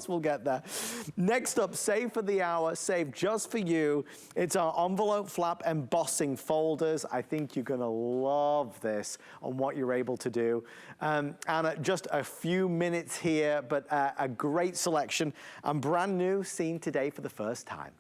We'll get there. Next up, Save for the Hour, save just for you. It's our envelope flap embossing folders. I think you're gonna love this on what you're able to do. Anna, just a few minutes here, but a great selection and brand new, seen today for the first time.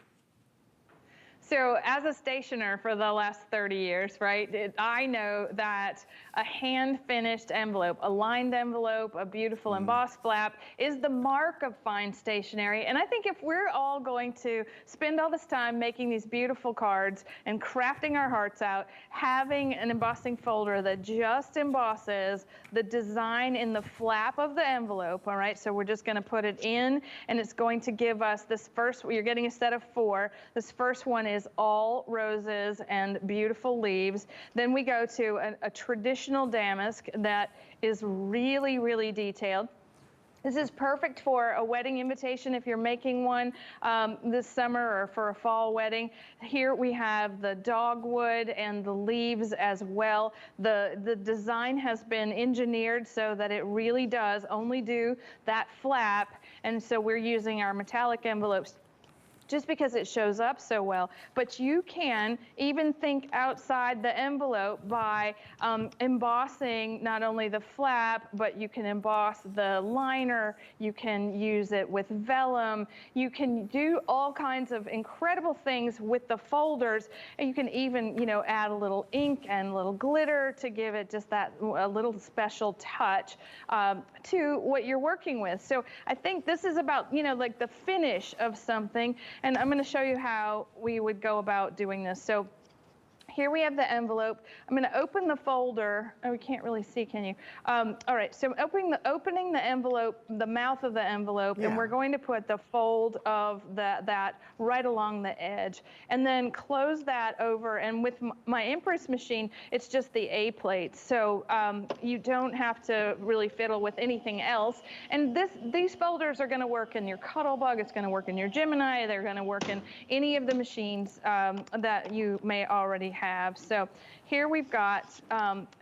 So as a stationer for the last 30 years, right, I know that a hand-finished envelope, a lined envelope, a beautiful embossed flap is the mark of fine stationery. And I think if we're all going to spend all this time making these beautiful cards and crafting our hearts out, having an embossing folder that just embosses the design in the flap of the envelope, all right, so we're just gonna put it in and it's going to give us this first, you're getting a set of 4. This first one is all roses and beautiful leaves. Then we go to a traditional damask that is really, really detailed. This is perfect for a wedding invitation if you're making one this summer or for a fall wedding. Here we have the dogwood and the leaves as well. The design has been engineered so that it really does only do that flap. And so we're using our metallic envelopes just because it shows up so well. But you can even think outside the envelope by embossing not only the flap, but you can emboss the liner, you can use it with vellum, you can do all kinds of incredible things with the folders, and you can even, you know, add a little ink and a little glitter to give it just that a little special touch to what you're working with. So I think this is about, you know, like the finish of something. And I'm going to show you how we would go about doing this. So here we have the envelope. I'm going to open the folder. Oh, we can't really see, can you? All right, so opening the envelope, the mouth of the envelope, and we're going to put the fold of that right along the edge. And then close that over. And with my Empress machine, it's just the A plate. So you don't have to really fiddle with anything else. And these folders are going to work in your Cuttlebug. It's going to work in your Gemini. They're going to work in any of the machines that you may already have. So here we've got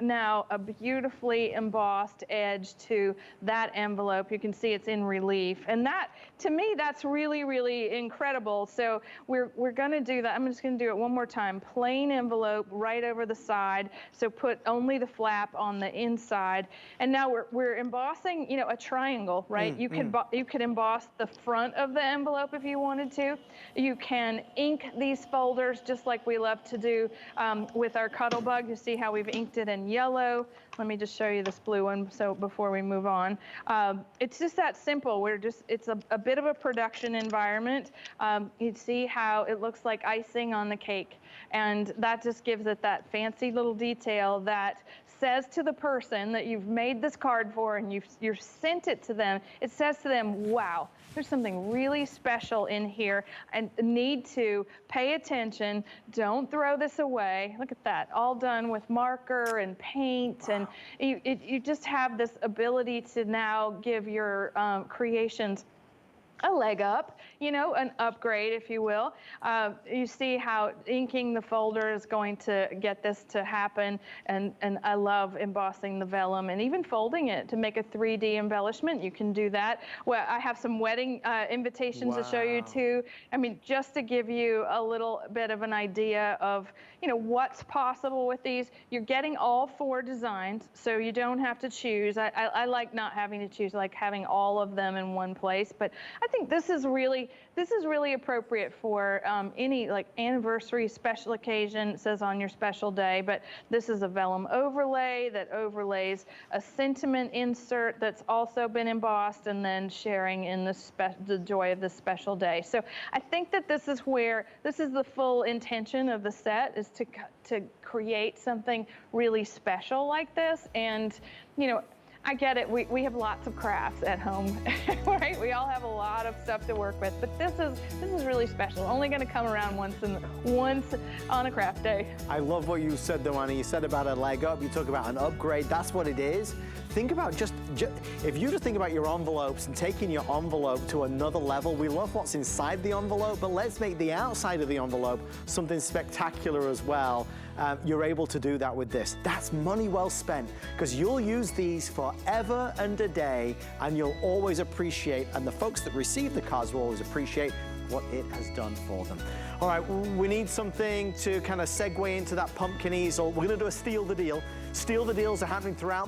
now a beautifully embossed edge to that envelope. You can see it's in relief. And that, to me, that's really, really incredible. So we're going to do that. I'm just going to do it one more time. Plain envelope right over the side. So put only the flap on the inside. And now we're embossing, you know, a triangle, right? You could emboss the front of the envelope if you wanted to. You can ink these folders just like we love to do with our Cuttlebug. You see how we've inked it in yellow. Let me just show you this blue one so before we move on. It's just that simple. It's a bit of a production environment. You see how it looks like icing on the cake. And that just gives it that fancy little detail that says to the person that you've made this card for and you've sent it to them, it says to them, wow, there's something really special in here. I need to pay attention. Don't throw this away. Look at that, all done with marker and paint. And you just have this ability to now give your creations a leg up, you know, an upgrade, if you will. You see how inking the folder is going to get this to happen. And I love embossing the vellum and even folding it to make a 3D embellishment. You can do that. Well, I have some wedding invitations to show you too. I mean, just to give you a little bit of an idea of, you know, what's possible with these. You're getting all 4 designs, so you don't have to choose. I like not having to choose, I like having all of them in one place. But I think this is really appropriate for any like anniversary, special occasion. It says on your special day, but this is a vellum overlay that overlays a sentiment insert that's also been embossed and then sharing in the joy of this special day. So I think that this is the full intention of the set, is to create something really special like this. And, you know, I get it. We have lots of crafts at home, right? We all have a lot of stuff to work with, but this is really special. Only going to come around once on a craft day. I love what you said, though, Anna. You said about a leg up. You talk about an upgrade. That's what it is. Think about if you just think about your envelopes and taking your envelope to another level. We love what's inside the envelope, but let's make the outside of the envelope something spectacular as well. you're able to do that with this. That's money well spent, because you'll use these forever and a day, and you'll always appreciate, and the folks that receive the cards will always appreciate what it has done for them. All right, we need something to kind of segue into that pumpkin easel. We're going to do a steal the deal. Steal the deals are happening throughout